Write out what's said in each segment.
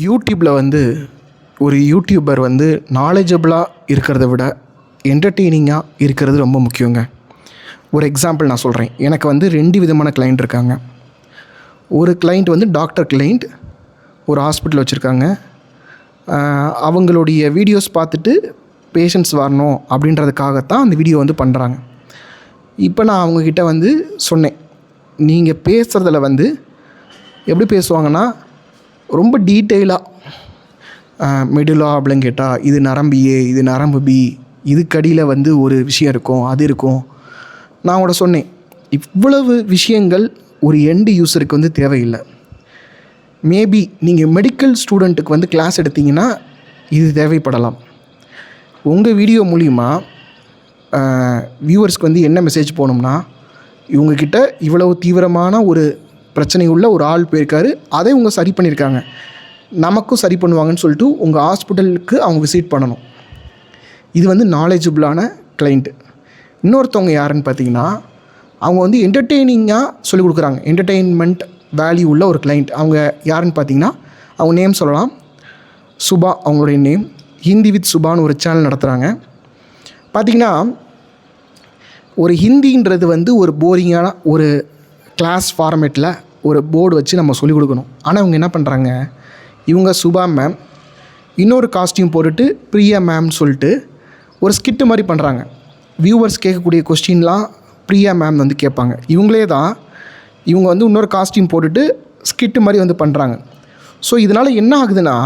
யூடியூப்பில் வந்து ஒரு யூடியூபர் வந்து நாலேஜபிளாக இருக்கிறத விட என்டர்டெய்னிங்காக இருக்கிறது ரொம்ப முக்கியங்க. ஒரு எக்ஸாம்பிள் நான் சொல்கிறேன். எனக்கு வந்து 2 விதமான கிளைண்ட் இருக்காங்க. ஒரு கிளைண்ட் வந்து டாக்டர் கிளைண்ட், ஒரு ஹாஸ்பிட்டல் வச்சுருக்காங்க. அவங்களுடைய வீடியோஸ் பார்த்துட்டு பேஷண்ட்ஸ் வரணும் அப்படின்றதுக்காகத்தான் அந்த வீடியோ வந்து பண்ணுறாங்க. இப்போ நான் அவங்கக்கிட்ட வந்து சொன்னேன், நீங்கள் பேசுகிறதுல வந்து எப்படி பேசுவாங்கன்னா ரொம்ப டீட்டெயிலாக மெடுலா அப்படின்னு கேட்டால் இது நரம்பு ஏ, இது நரம்பு பி, இதுக்கடியில் வந்து ஒரு விஷயம் இருக்கும், அது இருக்கும். நான் கூட சொன்னேன், இவ்வளவு விஷயங்கள் ஒரு எண்டு யூஸருக்கு வந்து தேவையில்லை. மேபி நீங்கள் மெடிக்கல் ஸ்டூடெண்ட்டுக்கு வந்து கிளாஸ் எடுத்திங்கன்னா இது தேவைப்படலாம். உங்கள் வீடியோ மூலிமா வியூவர்ஸ்க்கு வந்து என்ன மெசேஜ் போகணும்னா, இவங்கக்கிட்ட இவ்வளவு தீவிரமான ஒரு பிரச்சனை உள்ள ஒரு ஆள் போயிருக்காரு, அதை இவங்க சரி பண்ணியிருக்காங்க, நமக்கும் சரி பண்ணுவாங்கன்னு சொல்லிட்டு உங்கள் ஹாஸ்பிட்டலுக்கு அவங்க விசிட் பண்ணணும். இது வந்து நாலேஜபிளான கிளைண்ட்டு. இன்னொருத்தவங்க யாருன்னு பார்த்தீங்கன்னா, அவங்க வந்து என்டர்டெய்னிங்காக சொல்லிக் கொடுக்குறாங்க, என்டர்டெயின்மெண்ட் வேல்யூ உள்ள ஒரு கிளைண்ட். அவங்க யாருன்னு பார்த்தீங்கன்னா, அவங்க நேம் சொல்லலாம், சுபா அவங்களுடைய நேம். ஹிந்தி வித் சுபான்னு ஒரு சேனல் நடத்துகிறாங்க. பார்த்திங்கன்னா, ஒரு ஹிந்தின்றது வந்து ஒரு போரிங்கான ஒரு கிளாஸ் ஃபார்மேட்டில் ஒரு போர்டு வச்சு நம்ம சொல்லிக் கொடுக்கணும். ஆனால் இவங்க என்ன பண்ணுறாங்க, இவங்க சுபா மேம் இன்னொரு காஸ்டியூம் போட்டுட்டு பிரியா மேம்னு சொல்லிட்டு ஒரு ஸ்கிட்டு மாதிரி பண்ணுறாங்க. வியூவர்ஸ் கேட்கக்கூடிய கொஸ்டின்லாம் பிரியா மேம் வந்து கேட்பாங்க. இவங்களே தான் இவங்க வந்து இன்னொரு காஸ்டியூம் போட்டுட்டு ஸ்கிட்டு மாதிரி வந்து பண்ணுறாங்க. ஸோ இதனால் என்ன ஆகுதுன்னா,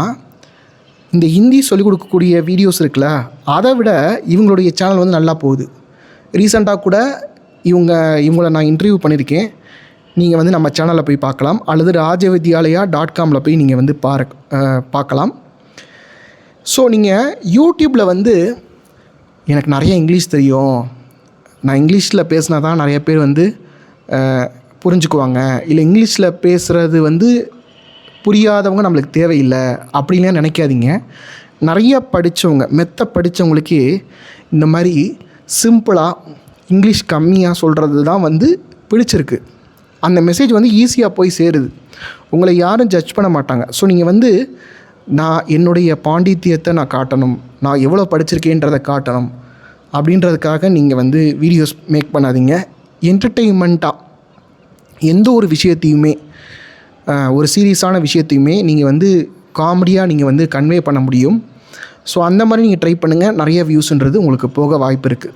இந்த ஹிந்தி சொல்லிக் கொடுக்கக்கூடிய வீடியோஸ் இருக்குல்ல, அதை விட இவங்களுடைய சேனல் வந்து நல்லா போகுது. ரீசெண்டாக கூட இவங்கள நான் இன்டர்வியூ பண்ணியிருக்கேன். நீங்கள் வந்து நம்ம சேனலில் போய் பார்க்கலாம், அல்லது rajavidyalaya.comல போய் நீங்கள் வந்து பார்க்கலாம். ஸோ நீங்கள் யூடியூப்பில் வந்து எனக்கு நிறைய இங்கிலீஷ் தெரியும், நான் இங்கிலீஷில் பேசினா தான் நிறைய பேர் வந்து புரிஞ்சுக்குவாங்க, இல்லை இங்கிலீஷில் பேசுகிறது வந்து புரியாதவங்க நம்மளுக்கு தேவையில்லை அப்படின்லாம் நினைக்காதீங்க. நிறைய படித்தவங்க படித்தவங்களுக்கு இந்த மாதிரி சிம்பிளாக இங்கிலீஷ் கம்மியாக சொல்கிறது தான் வந்து பிடிச்சிருக்கு. அந்த மெசேஜ் வந்து ஈஸியாக போய் சேருது, உங்களை யாரும் ஜட்ஜ் பண்ண மாட்டாங்க. ஸோ நீங்கள் வந்து நான் என்னுடைய பாண்டித்தியத்தை நான் காட்டணும், நான் எவ்வளோ படிச்சிருக்கேன்றதை காட்டணும் அப்படின்றதுக்காக நீங்கள் வந்து வீடியோஸ் மேக் பண்ணாதீங்க. என்டர்டெயின்மெண்ட்டாக எந்த ஒரு விஷயத்தையுமே, ஒரு சீரியஸான விஷயத்தையுமே நீங்கள் வந்து காமெடியாக நீங்கள் வந்து கன்வே பண்ண முடியும். ஸோ அந்த மாதிரி நீங்கள் ட்ரை பண்ணுங்கள், நிறைய வியூஸுன்றது உங்களுக்கு போக வாய்ப்பு இருக்குது.